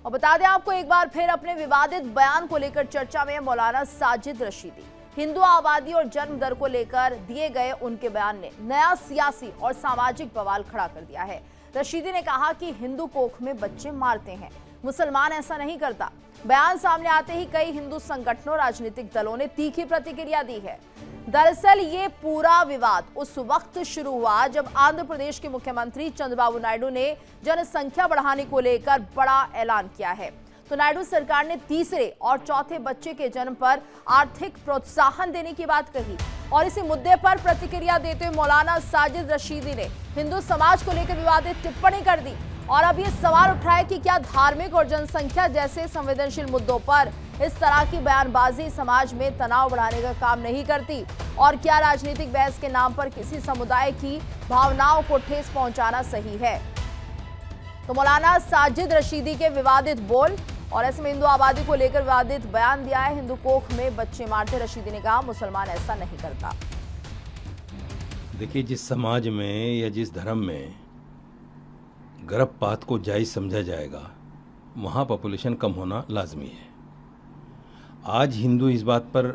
और बता दें आपको एक बार फिर अपने विवादित बयान को लेकर चर्चा में मौलाना साजिद रशीदी। हिंदू आबादी और जन्म दर को लेकर दिए गए उनके बयान ने नया सियासी और सामाजिक बवाल खड़ा कर दिया है। रशीदी ने कहा कि हिंदू कोख में बच्चे मारते हैं, मुसलमान ऐसा नहीं करता। बयान सामने आते ही कई हिंदू संगठनों, राजनीतिक दलों ने तीखी प्रतिक्रिया दी है। दरअसल ये पूरा विवाद उस वक्त शुरू हुआ जब आंध्र प्रदेश के मुख्यमंत्री चंद्रबाबू नायडू ने जनसंख्या बढ़ाने को लेकर बड़ा ऐलान किया है। तो नायडू सरकार ने तीसरे और चौथे बच्चे के जन्म पर आर्थिक प्रोत्साहन देने की बात कही और इसी मुद्दे पर प्रतिक्रिया देते हुए मौलाना साजिद रशीदी ने हिंदू समाज को लेकर विवादित टिप्पणी कर दी और अब ये सवाल उठा है कि क्या धार्मिक और जनसंख्या जैसे संवेदनशील मुद्दों पर इस तरह की बयानबाजी समाज में तनाव बढ़ाने का काम नहीं करती और क्या राजनीतिक बहस के नाम पर किसी समुदाय की भावनाओं को ठेस पहुंचाना सही है। तो मौलाना साजिद रशीदी के विवादित बोल और ऐसे में हिंदू आबादी को लेकर विवादित बयान दिया है। हिंदू कोख में बच्चे मारते, रशीदी ने कहा मुसलमान ऐसा नहीं करता। देखिए, जिस समाज में या जिस धर्म में गर्भपात को जायज़ समझा जाएगा वहाँ पॉपुलेशन कम होना लाजमी है। आज हिंदू इस बात पर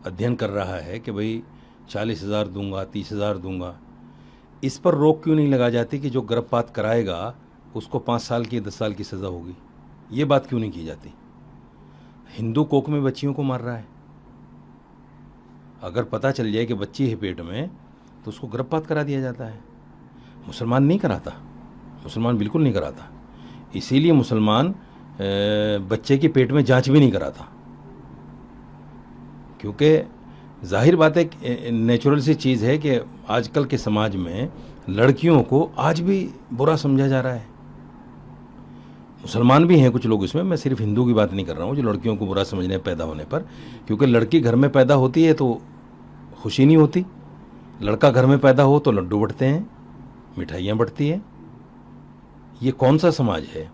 अध्ययन कर रहा है कि भाई 40,000 दूंगा, 30,000 दूंगा। इस पर रोक क्यों नहीं लगा जाती कि जो गर्भपात कराएगा उसको 5 साल की 10 साल की सज़ा होगी? ये बात क्यों नहीं की जाती? हिंदू कोख में बच्चियों को मार रहा है। अगर पता चल जाए कि बच्ची है पेट में तो उसको गर्भपात करा दिया जाता है। मुसलमान नहीं कराता, मुसलमान बिल्कुल नहीं कराता। इसीलिए मुसलमान बच्चे के पेट में जांच भी नहीं कराता, क्योंकि जाहिर बात है, नेचुरल सी चीज़ है कि आजकल के समाज में लड़कियों को आज भी बुरा समझा जा रहा है। मुसलमान भी हैं कुछ लोग इसमें, मैं सिर्फ हिंदू की बात नहीं कर रहा हूँ जो लड़कियों को बुरा समझने पैदा होने पर, क्योंकि लड़की घर में पैदा होती है तो खुशी नहीं होती, लड़का घर में पैदा हो तो लड्डू बंटते हैं, मिठाइयाँ बंटती हैं। ये कौन सा समाज है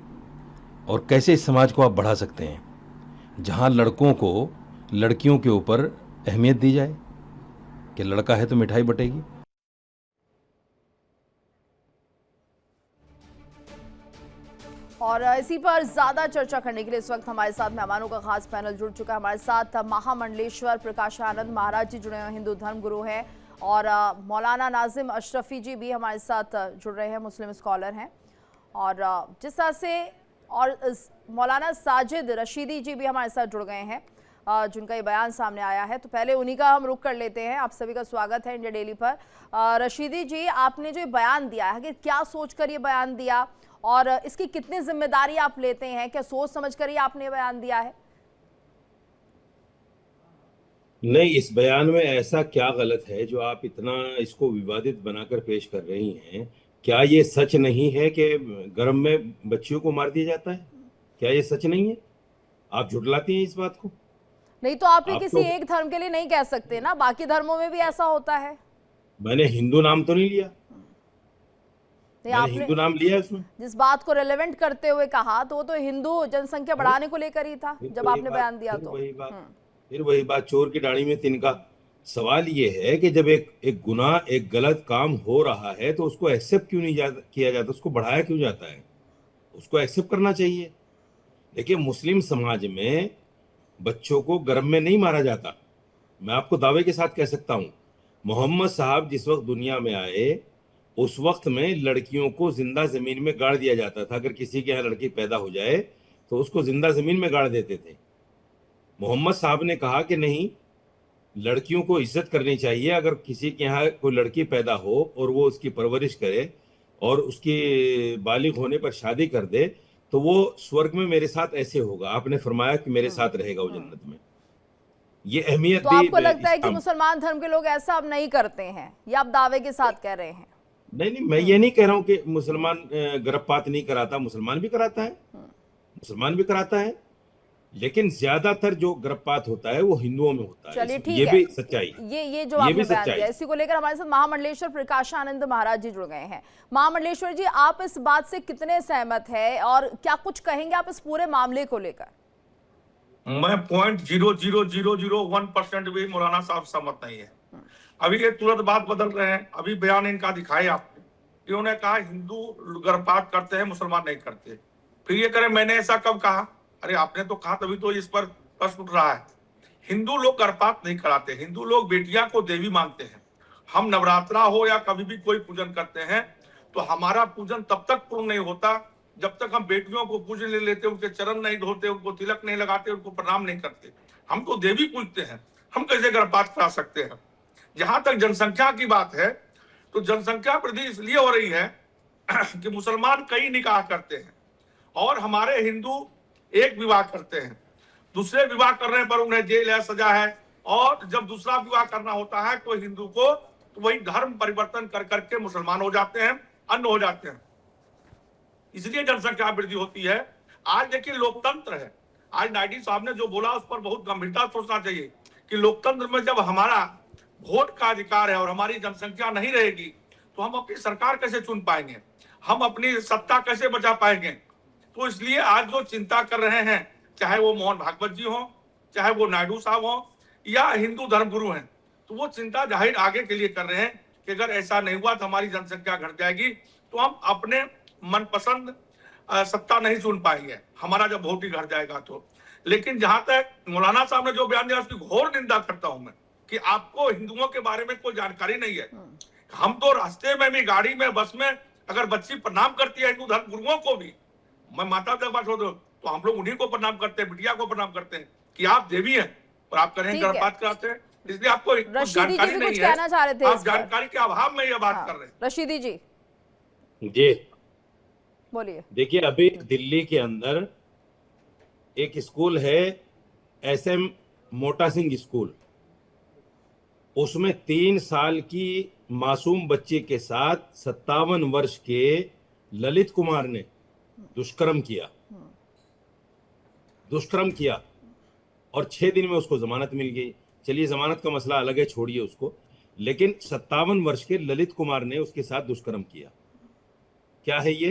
और कैसे इस समाज को आप बढ़ा सकते हैं जहाँ लड़कों को लड़कियों के ऊपर अहमियत दी जाए कि लड़का है तो मिठाई बटेगी। और इसी पर ज्यादा चर्चा करने के लिए इस वक्त हमारे साथ मेहमानों का खास पैनल जुड़ चुका है। हमारे साथ महामंडलेश्वर प्रकाशानंद महाराज जी जुड़े हुए, हिंदू धर्म गुरु हैं, और मौलाना नाजिम अशरफी जी भी हमारे साथ जुड़ रहे हैं, मुस्लिम स्कॉलर हैं। और जिस तरह से और मौलाना साजिद रशीदी जी भी हमारे साथ जुड़ गए हैं जिनका ये बयान सामने आया है। तो पहले उन्हीं का हम रुख कर लेते हैं। आप सभी का स्वागत है इंडिया डेली पर। रशीदी जी, आपने जो बयान दिया है, क्या सोचकर ये बयान दिया और इसकी कितनी जिम्मेदारी आप लेते हैं? क्या सोच समझकर ही आपने बयान दिया है? नहीं, इस बयान में ऐसा क्या गलत है जो आप इतना इसको विवादित बनाकर पेश कर रही हैं? क्या ये सच नहीं है कि गर्भ में बच्चियों को मार दिया जाता है? क्या ये सच नहीं है? आप झुठलाती हैं इस बात को। नहीं तो आप किसी एक धर्म के लिए नहीं कह सकते ना, बाकी धर्मों में भी ऐसा होता है। मैंने हिंदू नाम तो नहीं लिया, मैंने हिंदू नाम लिया है उसमें। जिस बात को रेलेवेंट करते हुए कहा तो वो तो हिंदू जनसंख्या बढ़ाने को लेकर ही था जब आपने बयान दिया। तो फिर वही बात, चोर की डाणी में तिनका। सवाल ये है कि जब एक गुनाह, एक गलत काम हो रहा है तो उसको एक्सेप्ट क्यों नहीं किया जाता, उसको बढ़ाया क्यों जाता है? उसको एक्सेप्ट करना चाहिए। देखिए, मुस्लिम समाज में बच्चों को गर्भ में नहीं मारा जाता। मैं आपको दावे के साथ कह सकता हूं, मोहम्मद साहब जिस वक्त दुनिया में आए उस वक्त में लड़कियों को जिंदा जमीन में गाड़ दिया जाता था। अगर किसी के यहाँ लड़की पैदा हो जाए तो उसको जिंदा जमीन में गाड़ देते थे। मोहम्मद साहब ने कहा कि नहीं, लड़कियों को इज्जत करनी चाहिए। अगर किसी के यहाँ कोई लड़की पैदा हो और वो उसकी परवरिश करे और उसकी बालिग होने पर शादी कर दे तो वो स्वर्ग में मेरे साथ ऐसे होगा। आपने फरमाया कि मेरे साथ रहेगा वो जन्नत में। ये अहमियत तो आपको लगता है कि मुसलमान धर्म के लोग ऐसा अब नहीं करते हैं, या आप दावे के साथ कह रहे हैं? नहीं, मैं ये नहीं कह रहा हूँ कि मुसलमान गर्भपात नहीं कराता। मुसलमान भी कराता है, मुसलमान भी कराता है, लेकिन ज्यादातर जो गर्भपात होता है वो हिंदुओं में होता है। चलिए ठीक ये है, भी सच्चाई, ये जो आपने बयान दिया, इसी को लेकर हमारे साथ महामंडलेश्वर प्रकाशानंद महाराज जी जुड़ गए हैं। महामंडलेश्वर जी, आप इस बात से कितने सहमत है और क्या कुछ कहेंगे आप इस पूरे मामले को लेकर? मैं 0.00001% भी मौलाना साहब सहमत नहीं है। अभी ये तुरंत बात बदल रहे हैं। अभी बयान इनका दिखाए आपने, इन्होंने कहा हिंदू गर्भपात करते हैं, मुसलमान नहीं करते। फिर ये करें मैंने ऐसा कब कहा, अरे आपने तो कहा तभी तो इस पर प्रश्न उठ रहा है। हिंदू लोग गर्भपात नहीं कराते, हिंदू लोग बेटियां को देवी मानते हैं। हम नवरात्रा हो या कभी भी कोई पूजन करते हैं तो हमारा पूजन तब तक पूर्ण नहीं होता जब तक हम बेटियों को पूजन ले लेते, उनके चरण नहीं धोते, उनको तिलक नहीं लगाते, उनको प्रणाम नहीं करते। हम तो देवी पूजते हैं, हम कैसे गर्भपात करा सकते हैं। जहां तक जनसंख्या की बात है तो जनसंख्या वृद्धि इसलिए हो रही है कि मुसलमान कई निकाह करते हैं और हमारे हिंदू एक विवाह करते हैं। दूसरे विवाह करने पर उन्हें जेल है, सजा है, और जब दूसरा विवाह करना होता है कोई हिंदू को तो वही धर्म परिवर्तन कर करके मुसलमान हो जाते हैं, अन्य हो जाते हैं। इसलिए जनसंख्या वृद्धि होती है। आज देखिए लोकतंत्र है, आज नायडू साहब ने जो बोला उस पर बहुत गंभीरता सोचना चाहिए कि लोकतंत्र में जब हमारा वोट का अधिकार है और हमारी जनसंख्या नहीं रहेगी तो हम अपनी सरकार कैसे चुन पाएंगे, हम अपनी सत्ता कैसे बचा पाएंगे। तो इसलिए आज जो चिंता कर रहे हैं, चाहे वो मोहन भागवत जी हो, चाहे वो नायडू साहब हो या हिंदू धर्मगुरु हैं, तो वो चिंता जाहिर आगे के लिए कर रहे हैं कि अगर ऐसा नहीं हुआ तो हमारी जनसंख्या घट जाएगी तो हम अपने मनपसंद सत्ता नहीं चुन पाएंगे, हमारा जब वोट ही घट जाएगा तो। लेकिन जहां तक मौलाना साहब ने जो बयान दिया उसकी घोर निंदा करता हूं मैं कि आपको हिंदुओं के बारे में कोई जानकारी नहीं है। हम तो रास्ते में भी, गाड़ी में, बस में अगर बच्ची प्रणाम करती है हिंदू धर्म गुरुओं को भी, मैं माता पिता छोड़ दो तो हम लोग उन्हीं को प्रणाम करते हैं, बिटिया को प्रणाम करते हैं कि आप देवी हैं और आप करें गर्भपात कराते हैं। इसलिए आपको जानकारी नहीं है, आप जानकारी के अभाव में यह बात कर रहे हैं। रशीदी जी जी बोलिए। देखिए, अभी दिल्ली के अंदर एक स्कूल है SM मोटा सिंह स्कूल, उसमें 3 साल की मासूम बच्ची के साथ 57 वर्ष के ललित कुमार ने दुष्कर्म किया और 6 दिन में उसको जमानत मिल गई। चलिए, जमानत का मसला अलग है, छोड़िए उसको, लेकिन 57 वर्ष के ललित कुमार ने उसके साथ दुष्कर्म किया। क्या है ये?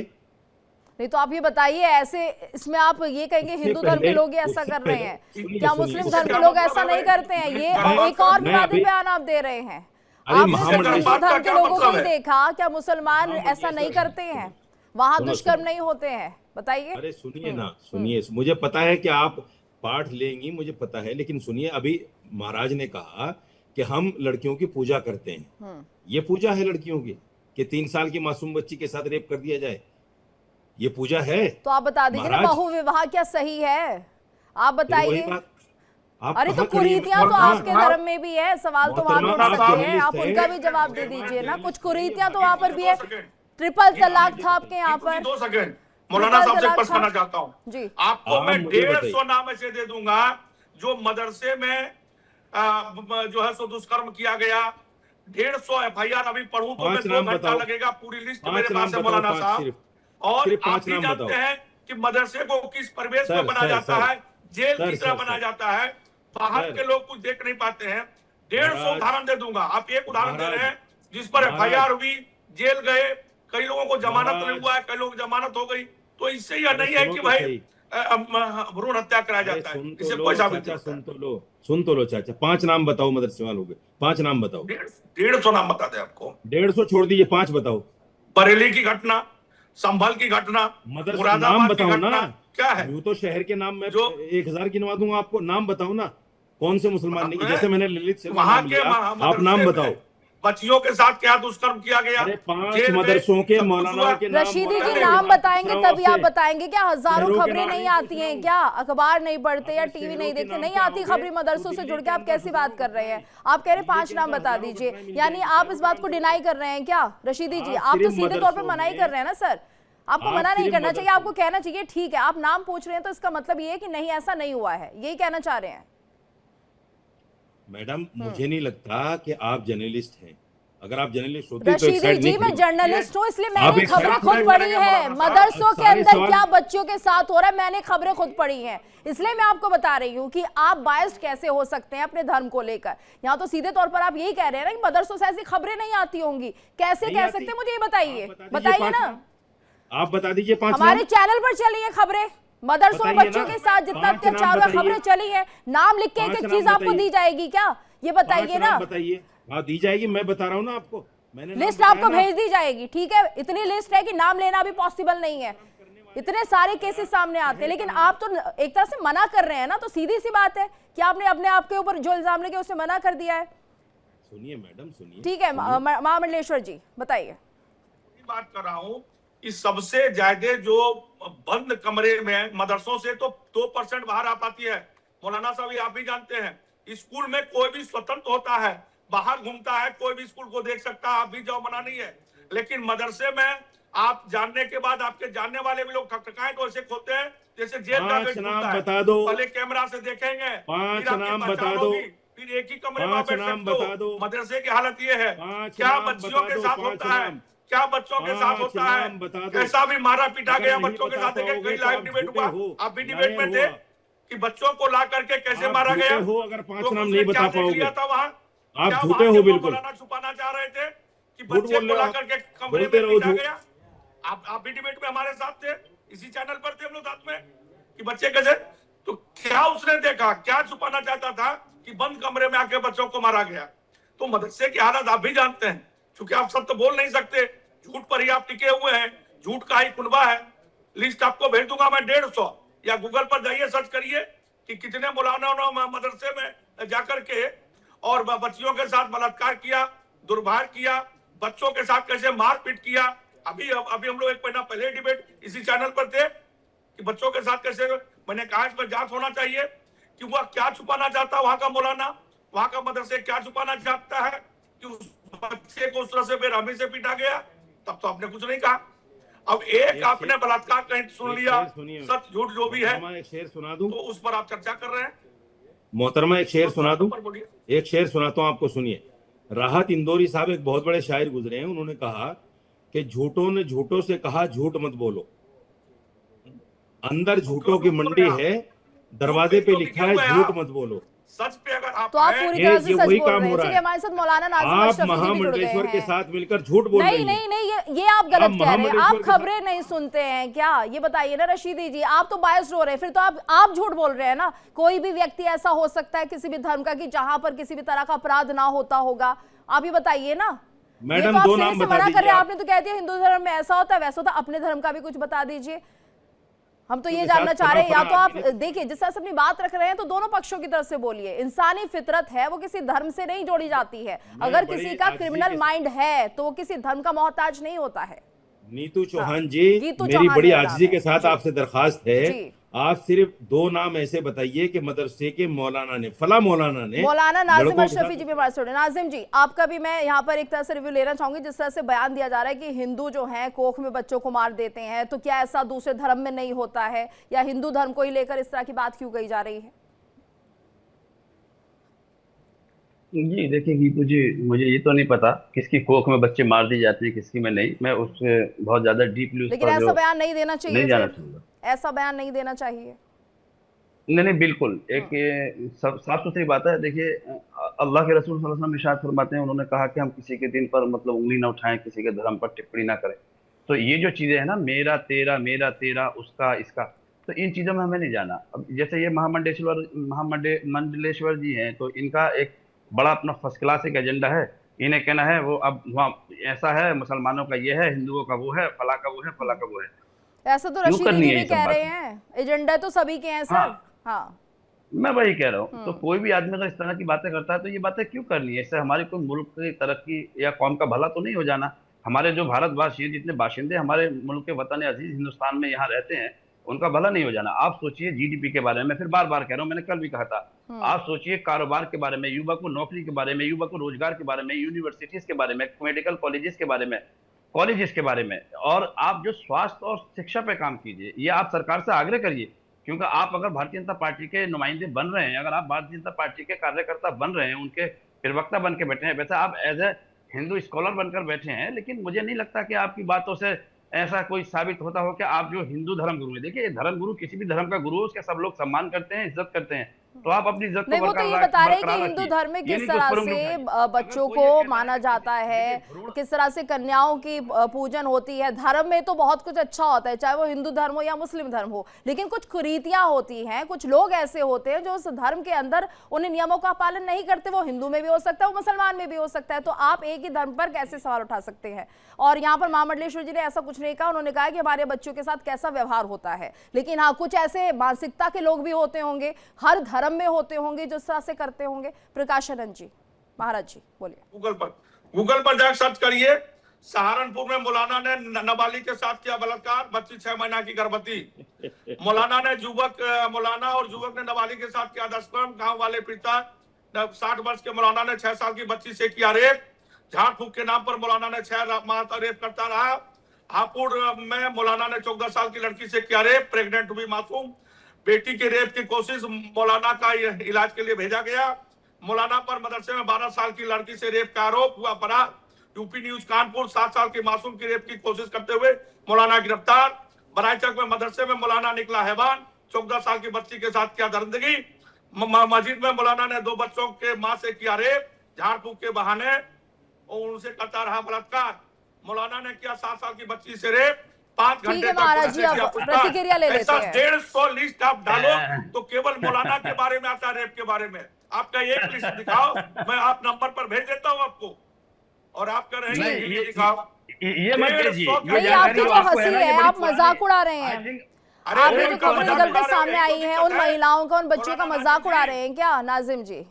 नहीं तो आप ये बताइए, ऐसे इसमें आप ये कहेंगे हिंदू धर्म के लोग ऐसा कर रहे हैं, क्या मुस्लिम धर्म के लोग ऐसा नहीं करते हैं? ये एक और विवादित बयान आप दे रहे हैं। आपने सिर्फ हिंदू धर्म के लोगों को ही देखा, क्या मुसलमान ऐसा नहीं करते हैं? वहां दुष्कर्म नहीं होते हैं? बताइए। अरे सुनिए ना, सुनिए, मुझे पता है कि आप पाठ लेंगी, मुझे पता है, लेकिन सुनिए, अभी महाराज ने कहा कि हम लड़कियों की पूजा करते हैं। ये पूजा है लड़कियों की कि 3 साल की मासूम बच्ची के साथ रेप कर दिया जाए? ये पूजा है? तो आप बता दीजिए ना, बहु विवाह क्या सही है? आप बताइए। अरे तो कुरीतियां तो आपके धर्म में भी है, सवाल तो वहां उठ सकते हैं, आप उनका भी जवाब दे दीजिए ना। कुछ कुरीतियां तो वहां पर भी है। ट्रिपल तलाक था आपके यहाँ पर। 2 सेकंड मौलाना साहब से प्रश्न करना चाहता हूँ जी। आपको मैं 150 नाम ऐसे दे दूंगा जो मदरसे में जो है सो दुष्कर्म किया गया। 150 FIR अभी पढ़ूं तो मैं 2 घंटा लगेगा, पूरी लिस्ट मेरे पास है मौलाना साहब। और आप भी जानते हैं कि मदरसे को किस परिवेश में बनाया जाता है, जेल की तरह बनाया जाता है, बाहर के लोग कुछ देख नहीं पाते हैं। 150 उदाहरण दे दूंगा। आप एक उदाहरण दे रहे हैं जिस पर FIR हुई, जेल गए, कई लोगों को जमानत नहीं हुआ है, कई लोग जमानत हो गई। तो इससे यह नहीं है कि भाई भ्रूण हत्या कराया जाता है, इससे कोई साबित नहीं। सुन तो लो चाचा, 5 नाम बताओ मदरसे वालों के, 5 नाम बताओ। 150 नाम बता दे आपको। 150 छोड़ दीजिए, 5 बताओ। बरेली की घटना, संभल की घटना, मुरादाबाद की घटना, क्या है? यूं तो शहर के नाम में जो 1000 गिनवा दूंगा आपको, नाम बताओ ना, कौन से मुसलमान नहीं? जैसे मैंने ललित से वहां के आप नाम बताओ। बच्चियों के साथ क्या दुष्कर्म किया गया? 5 मदरसों के मौलाना के नाम। रशीदी जी नाम बताएंगे तभी आप बताएंगे। क्या हजारों खबरें नहीं आती हैं क्या? अखबार नहीं पढ़ते या टीवी नहीं देखते? नहीं आती खबरें मदरसों से जुड़ के? आप कैसी बात कर रहे हैं? आप कह रहे 5 नाम बता दीजिए, यानी आप इस बात को डिनाई कर रहे हैं क्या रशीदी जी? आप तो सीधे तौर पर मना ही कर रहे हैं ना सर। आपको मना नहीं करना चाहिए, आपको कहना चाहिए ठीक है, आप नाम पूछ रहे हैं तो इसका मतलब ये है कि नहीं ऐसा नहीं हुआ है, यही कहना चाह रहे हैं। मैडम, मुझे नहीं लगता कि आप जर्नलिस्ट हैं। अगर आप जर्नलिस्ट होते रशीदी जी, मैं जर्नलिस्ट हूँ, इसलिए मैंने खबरें खुद पढ़ी है। मदरसों के अंदर क्या बच्चों के साथ हो रहा है, मैंने खबरें खुद पढ़ी हैं, इसलिए मैं आपको बता रही हूँ कि आप बायस्ड कैसे हो सकते हैं अपने धर्म को लेकर। यहाँ तो सीधे तौर पर आप यही कह रहे हैं ना कि मदरसों से ऐसी खबरें नहीं आती होंगी। कैसे कह सकते हैं, मुझे ये बताइए, बताइए ना। आप बता दीजिए 5 हमारे चैनल पर चली है खबरें, मदरसों में बच्चों के साथ जितना अत्याचार हुआ खबरें चली है। नाम लिख के एक चीज आपको दी जाएगी क्या? ये बताइए ना। बताइए। हाँ, दी जाएगी, मैं बता रहा हूँ ना आपको। मैंने लिस्ट आपको भेज दी जाएगी, ठीक है? इतनी लिस्ट है कि नाम लेना भी पॉसिबल नहीं है। इतने सारे केसेस सामने आते हैं, लेकिन आप तो एक तरह से मना कर रहे हैं ना, तो सीधी सी बात है कि आपने अपने आप के ऊपर जो इल्जाम लगे उसे मना कर दिया है। सुनिए मैडम, सुनिए। ठीक है महामंडलेश्वर जी बताइए। बात कर रहा हूं कि सबसे ज्यादा जो बंद कमरे में मदरसों से तो 2% बाहर आ पाती है। मौलाना साहब ये आप भी जानते हैं, स्कूल में कोई भी स्वतंत्र होता है, बाहर घूमता है, कोई भी स्कूल को देख सकता है, आप भी जाओ, मना नहीं है। लेकिन मदरसे में आप जानने के बाद आपके जानने वाले भी लोग खटखटाएं तो ऐसे खोलते हैं जैसे जेल का गेट खुलता है। बता दो, पहले कैमरा से देखेंगे, 5 नाम बता दो, फिर एक ही कमरे में बैठ सकते हो। मदरसे की हालत ये है, 5 क्या नाम बच्चियों के बता दो, साथ 5 होता है, नाम। क्या बच्चों के साथ 5 होता है, नाम बता दो। कैसा भी मारा पीटा अगर गया नहीं बच्चों के बता साथ। देखिए पाओगे कई तो लाइव आप डिबेट झूठे हुआ, हो, आप भी डिबेट में लायर थे हुआ। कि बच्चों को ला करके कैसे आप मारा झूठे गया। हो अगर 5 तो नाम उसने नहीं क्या बता देख पाओगे। लिया था वहां, आप क्या झूठे वहां हो के बिल्कुल। मौलाना छुपाना चाह रहे थे कि झूठ बच्चे बोल को रहे ला हो, करके कमरे बोलते में रहो पीटा झूठ। गया। आप भी डिबेट में हमारे साथ थे, इसी चैनल पर थे हम लोग साथ में, कि बच्चे कैसे। तो क्या उसने देखा, क्या छुपाना चाहता था कि बंद कमरे में आके बच्चों को मारा गया। तो मदरसे की हालत आप भी जानते हैं, क्योंकि आप सब तो बोल नहीं सकते, झूठ पर ही आप टिके हुए हैं, झूठ का ही कुनबा है। लिस्ट आपको भेज दूंगा मैं 150, या गूगल पर जाइए सर्च करिए कि कितने मौलाना मदरसे में जाकर के और बच्चियों के साथ बलात्कार किया, दुर्भाग्य किया, बच्चों के साथ कैसे मारपीट किया। अभी हम लोग एक महीना पहले डिबेट इसी चैनल पर थे कि बच्चों के साथ कैसे, मैंने कहा इस पर जांच होना चाहिए कि वह क्या छुपाना चाहता, वहां का मौलाना, वहां का मदरसे क्या छुपाना चाहता है कि उस बच्चे को उस तरह से बेरहमी से पीटा गया। तब तो आपने कुछ नहीं कहा। अब एक आपने बलात्कार कहीं सुन लिया, सच झूठ जो भी है, एक शेर सुना दूं, तो उस पर आप चर्चा कर रहे हैं। मोहतरमा एक शेर सुना दूं, पर बोलिए। एक शेर सुनाता हूं आपको, सुनिए। राहत इंदौरी साहब एक बहुत बड़े शायर गुजरे हैं, उन्होंने कहा कि झूठों ने झूठों से कहा झूठ मत बोलो, अंदर झूठों की मंडी है, दरवाजे पे लिखा है झूठ मत बोलो। सच पे अगर आप तो आप पूरी तरह से ये सच वही बोल काम रहे हो हैं। रहा चलिए है। हमारे साथ मौलाना नाजिम आप अशरफी जी भी जुड़ गए महामंडलेश्वर के हैं। साथ मिलकर झूठ बोल रही नहीं हैं। नहीं नहीं, ये आप गलत कह रहे हैं। आप महामंडलेश्वर के खबरें नहीं सुनते हैं क्या, ये बताइए ना रशीदी जी। आप तो बायस हो रहे हैं, फिर तो आप झूठ बोल रहे हैं ना। कोई भी व्यक्ति ऐसा हो सकता है किसी भी धर्म का कि जहां पर किसी भी तरह का अपराध ना होता होगा, आप ये बताइए ना। मैडम, ये तो दो आप नाम सिरे से बता मना कर रहे दीजिए हैं। आप। आपने तो कह दिया हिंदू धर्म में ऐसा होता है वैसा होता है, अपने धर्म का भी कुछ बता दीजिए। हम तो ये जानना चाह रहे हैं, या तो आप देखिए जिस तरह से अपनी बात रख रहे हैं तो दोनों पक्षों की तरफ से बोलिए। इंसानी फितरत है, वो किसी धर्म से नहीं जोड़ी जाती है। अगर किसी का क्रिमिनल माइंड है तो वो किसी धर्म का मोहताज नहीं होता है। नीतू चौहान जी, नीतू मेरी चौहान बड़ी मेरा नाम आजिज़ी है। के साथ जी। आपसे दरखास्त है, जी। आप सिर्फ 2 नाम ऐसे बताइए कि मदरसे के मौलाना ने, फला मौलाना ने, मौलाना नाजिम लड़कों के अशरफी साथ- जी भी हमारे साथ हैं। नाजिम जी, आपका भी मैं यहाँ पर एक तरह से रिव्यू लेना चाहूंगी। जिस तरह से बयान दिया जा रहा है कि हिंदू जो हैं कोख में बच्चों को मार देते हैं, तो क्या ऐसा दूसरे धर्म में नहीं होता है, या हिंदू धर्म को ही लेकर इस तरह की बात क्यों कही जा रही है? जी देखिए गीतू जी, मुझे ये तो नहीं पता किसकी कोख में बच्चे मार दिए जाते हैं, किसकी में नहीं। मैं उससे बहुत ज्यादा डीपली उस लेकिन पर ऐसा जो बयान नहीं देना चाहिए, नहीं जाना फिर चाहूंगा। ऐसा बयान नहीं देना चाहिए। नहीं नहीं, बिल्कुल एक ये साफ सुथरी बात है। देखिए अल्लाह के रसूल सल्लल्लाहु अलैहि वसल्लम इरशाद फरमाते हैं, उन्होंने कहा कि हम किसी के दिन पर मतलब उंगली ना उठाएं, किसी के धर्म पर टिप्पणी ना करें। तो ये जो चीजें हैं ना, मेरा तेरा उसका इसका, तो इन चीजों में हमें नहीं जाना। अब जैसे ये मंडलेश्वर जी हैं, तो इनका एक बड़ा अपना फर्स्ट क्लास एक एजेंडा है। इन्हें कहना है वो अब वहाँ ऐसा है, मुसलमानों का ये है, हिंदुओं का वो है, फला का वो है, फला का वो है। ऐसा तो क्यों रशीदी करनी जी है भी ये सब कह रहे बातें? हैं, एजेंडा तो सभी के हैं सर। हाँ। हाँ, मैं वही कह रहा हूँ। तो कोई भी आदमी अगर इस तरह की बातें करता है तो ये बातें क्यों करनी है? इससे हमारी कोई मुल्क की तरक्की या कौम का भला तो नहीं हो जाना। हमारे जो भारतवासी हैं, जितने बाशिंदे हमारे मुल्क के वतन अजीज हिंदुस्तान में यहाँ रहते हैं, उनका भला नहीं हो जाना। आप सोचिए जीडीपी के बारे में, फिर बार बार कह रहा हूँ, मैंने कल भी कहा था। आप सोचिए कारोबार के बारे में, युवा को नौकरी के बारे में, युवा को रोजगार के बारे में, यूनिवर्सिटीज के बारे में, मेडिकल कॉलेजेस के बारे में, कॉलेजेस के बारे में, और आप जो स्वास्थ्य और शिक्षा पे काम कीजिए, ये आप सरकार से आग्रह करिए। क्योंकि आप अगर भारतीय जनता पार्टी के नुमाइंदे बन रहे हैं, अगर आप भारतीय जनता पार्टी के कार्यकर्ता बन रहे हैं, उनके प्रवक्ता बन के बैठे हैं, वैसे आप एज ए हिंदू स्कॉलर बनकर बैठे हैं, लेकिन मुझे नहीं लगता कि आपकी बातों से ऐसा कोई साबित होता हो कि आप जो हिंदू धर्म गुरु है। देखिए धर्म गुरु किसी भी धर्म का गुरु हो, उसके सब लोग सम्मान करते हैं, इज्जत करते हैं। तो आप अपनी इज्जत को नहीं, वो तो ये बता रहे हैं कि हिंदू धर्म में किस तरह से बच्चों को माना जाता है, किस तरह से कन्याओं की पूजन होती है। धर्म में तो बहुत कुछ अच्छा होता है, चाहे वो हिंदू धर्म हो या मुस्लिम धर्म हो, लेकिन कुछ कुरीतियां होती हैं, कुछ लोग ऐसे होते हैं जो उस धर्म के अंदर उन नियमों का पालन नहीं करते। वो हिंदू में भी हो सकता है, वो मुसलमान में भी हो सकता है, तो आप एक ही धर्म पर कैसे सवाल उठा सकते हैं। और यहाँ पर महामंडलेश्वर जी ने ऐसा कुछ नहीं कहा, उन्होंने कहा कि हमारे बच्चों के साथ कैसा व्यवहार होता है, लेकिन हाँ कुछ ऐसे मानसिकता के लोग भी होते होंगे, हर धर्म में होते होंगे जो इस तरह से करते होंगे। प्रकाशानंद जी, महाराज जी बोलिए। गूगल पर जाकर सर्च करिए, सहारनपुर में मौलाना ने नाबालिग के साथ किया बलात्कार, बच्ची 6 महीना की गर्भवती। मौलाना और युवक ने नाबालिग के साथ किया दुष्कर्म, गांव वाले पीड़िता 60 वर्ष के मौलाना ने 6 साल की बच्ची से किया रेप। झाड़ फूक के नाम पर मौलाना ने 6 माह तक रेप करता रहा। हापुड़ में मौलाना ने 14 साल की लड़की से किया रेप, प्रेग्नेंट हुई मासूम बेटी के रेप की कोशिश, मौलाना का इलाज के लिए भेजा गया। मौलाना पर मदरसे में 12 साल की लड़की से रेप का आरोप हुआ फरार। यूपी न्यूज कानपुर, 7 साल की मासूम की रेप की कोशिश करते हुए मौलाना गिरफ्तार। बराईचक में मदरसे में मौलाना निकला हैवान, 14 साल की बच्ची के साथ किया दरिंदगी। मस्जिद में मौलाना ने 2 बच्चों के मां से किया रेप, झाड़ फूक के बहाने और उनसे करता रहा बलात्कार। मौलाना ने किया 7 साल की बच्ची से रेप, 5 घंटे महाराज जी अब प्रतिक्रिया ले लेते हैं। 150 लिस्ट आप डालो तो केवल मौलाना के बारे में आता है, रेप के बारे में। आपका एक लिस्ट दिखाओ, मैं आप नंबर पर भेज देता हूँ आपको, और आप कह रहे हैं ये दिखाओ। ये मत भेजिए, नहीं आपकी जो हंसी है, आप मजाक उड़ा रहे हैं। आपने जो खबरें निकल कर सामने आई हैं, उन महिलाओं का, उन बच्चों का मजाक उड़ा रहे हैं क्या नाजिम जी?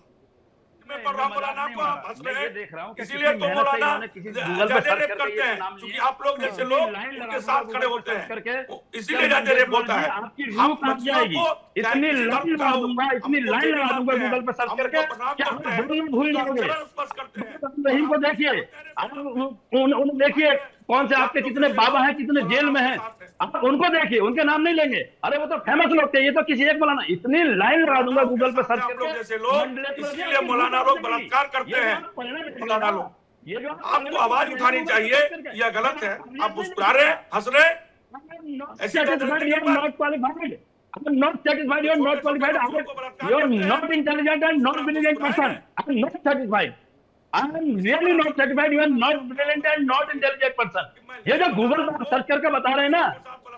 मौलाना को आप हंस रहे हैं, इसीलिए तो मौलाना ज्यादा रेप करते हैं, क्योंकि आप लोग जैसे लोग उनके साथ खड़े होते हैं, इसीलिए ज्यादा रेप होता है। हम बच्चियों को इतनी लाइन लगा दूंगा गूगल पर सर्च करके, क्या भूल जाओगे? नहीं को देखिए, उन्हें देखिए कौन से आपके कितने बाबा हैं, कितने जेल में हैं, आप उनको देखिए, उनके नाम नहीं लेंगे। अरे वो तो फेमस लोग थे, ये तो किसी एक मौलाना। इतनी लाइन लगा दूंगा गूगल पर सर्च करके, जैसे लोग, इसीलिए मौलाना लोग बलात्कार करते हैं। मौलाना लोग, ये जो आपको आवाज उठानी चाहिए, यह गलत है। आप मुस्कुरा रहे, हंस रहे, ऐसी I'm not satisfied, you are not qualified, you are not intelligent and not brilliant person. I am not satisfied. I am really not satisfied, you are not brilliant and not intelligent person. ये जो Google पर search करके बता रहे हैं ना,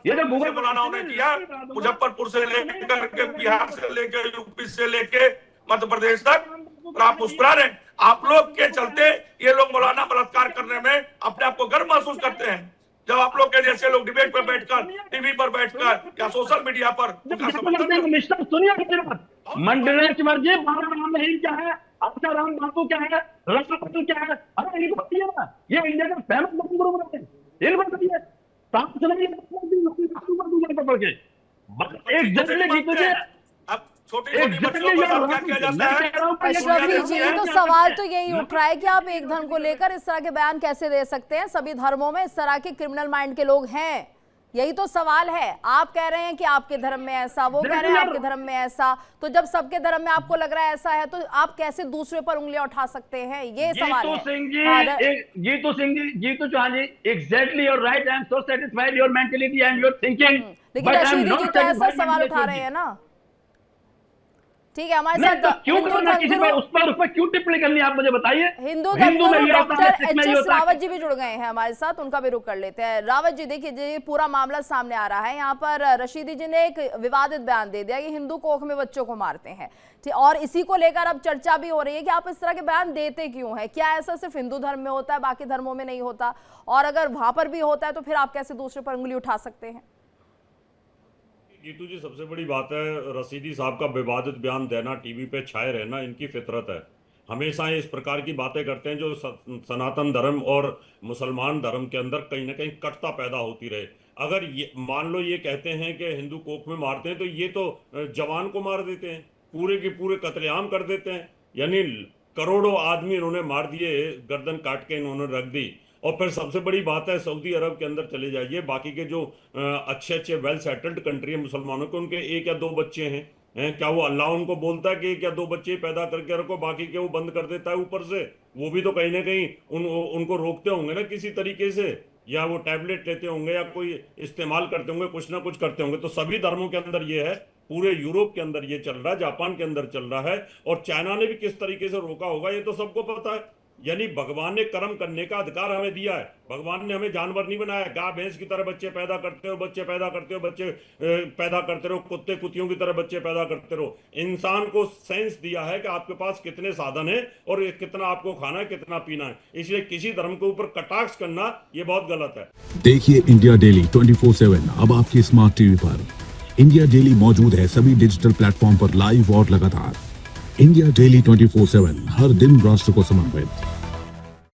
ये जो गूगल मौलानाओं ने किया, मुजफ्फरपुर से लेकर के बिहार से लेकर यूपी से लेके मध्य प्रदेश तक, और आप मुस्कुरा रहे हैं। आप लोग के चलते ये लोग मौलाना बलात्कार करने में अपने आप को गर्व महसूस करते हैं। जब आप लोग के जैसे लोग डिबेट पर बैठकर, टीवी पर बैठकर या सोशल मीडिया पर सुनिए, मंडलेश्वर जी बाबा राम रहीम क्या है, अच्छा राम बापू क्या है, राष्ट्रपति क्या है, अरे इनको बताइए ना, ये इंडिया का फेमस ग्रुप है, इनको बताइए। एक जर्नलिस्ट जी तुझे अशरफी जी, तो सवाल तो यही उठ रहा है कि आप एक धर्म को लेकर इस तरह के बयान कैसे दे सकते हैं? सभी धर्मों में इस तरह के क्रिमिनल माइंड के लोग हैं, यही तो सवाल है। आप कह रहे हैं कि आपके धर्म में ऐसा, वो कह रहे हैं आपके धर्म में ऐसा, तो जब सबके धर्म में आपको लग रहा है ऐसा है, तो आप कैसे दूसरे पर उंगलियां उठा सकते हैं? ये सवाल है। Jitu Singh ji, Jitu Chauhan ji, exactly your right, I am so satisfied your mentality and your thinking, लेकिन रशीदी जी तो ऐसा सवाल उठा रहे हैं ना। ठीक है, हमारे साथ तो क्यों करना किसी पर, उस पर क्यों टिप्पणी करनी, आप मुझे बताइए। हिंदू धर्मगुरु डॉक्टर एच.एस. रावत जी भी जुड़ गए हैं हमारे साथ, उनका भी रुख कर लेते हैं। रावत जी, देखिए ये पूरा मामला सामने आ रहा है, यहाँ पर रशीदी जी ने एक विवादित बयान दे दिया कि हिंदू कोख में बच्चों को मारते हैं, और इसी को लेकर अब चर्चा भी हो रही है कि आप इस तरह के बयान देते क्यों हैं? क्या ऐसा सिर्फ हिंदू धर्म में होता है, बाकी धर्मों में नहीं होता? और अगर वहां पर भी होता है तो फिर आप कैसे दूसरे पर उंगली उठा सकते हैं? जीतू जी, सबसे बड़ी बात है, रशीदी साहब का विवादित बयान देना, टीवी पे छाए रहना इनकी फितरत है। हमेशा इस प्रकार की बातें करते हैं जो सनातन धर्म और मुसलमान धर्म के अंदर कहीं ना कहीं कटता पैदा होती रहे। अगर ये मान लो ये कहते हैं कि हिंदू कोख में मारते हैं, तो ये तो जवान को मार देते हैं, पूरे के पूरे कत्लेआम कर देते हैं, यानी करोड़ों आदमी इन्होंने मार दिए, गर्दन काट के इन्होंने रख दी। और फिर सबसे बड़ी बात है, सऊदी अरब के अंदर चले जाइए, बाकी के जो अच्छे अच्छे वेल सेटल्ड कंट्री है मुसलमानों के, उनके 1 या 2 बच्चे हैं, क्या वो अल्लाह उनको बोलता है कि 1 या 2 बच्चे पैदा करके रखो, बाकी के वो बंद कर देता है ऊपर से? वो भी तो कहीं ना कहीं उनको रोकते होंगे ना किसी तरीके से, या वो टैबलेट लेते होंगे या कोई इस्तेमाल करते होंगे, कुछ ना कुछ करते होंगे। तो सभी धर्मों के अंदर ये है पूरे यूरोप के अंदर ये चल रहा है, जापान के अंदर चल रहा है, और चाइना ने भी किस तरीके से रोका होगा ये तो सबको पता है। यानी भगवान ने कर्म करने का अधिकार हमें दिया है। भगवान ने हमें जानवर नहीं बनाया, गाय भैंस की तरह बच्चे पैदा करते हो, बच्चे पैदा करते हो, बच्चे पैदा करते रहो, कुत्ते कुतियों की तरह बच्चे पैदा करते रहो। इंसान को सेंस दिया है कि आपके पास कितने साधन है और कितना आपको खाना है, कितना पीना है। इसलिए किसी धर्म के ऊपर कटाक्ष करना ये बहुत गलत है। देखिए इंडिया डेली 24/7 अब आपकी स्मार्ट टीवी पर। इंडिया डेली मौजूद है सभी डिजिटल प्लेटफॉर्म पर लाइव और लगातार। इंडिया डेली 24/7 हर दिन राष्ट्र को समर्पित।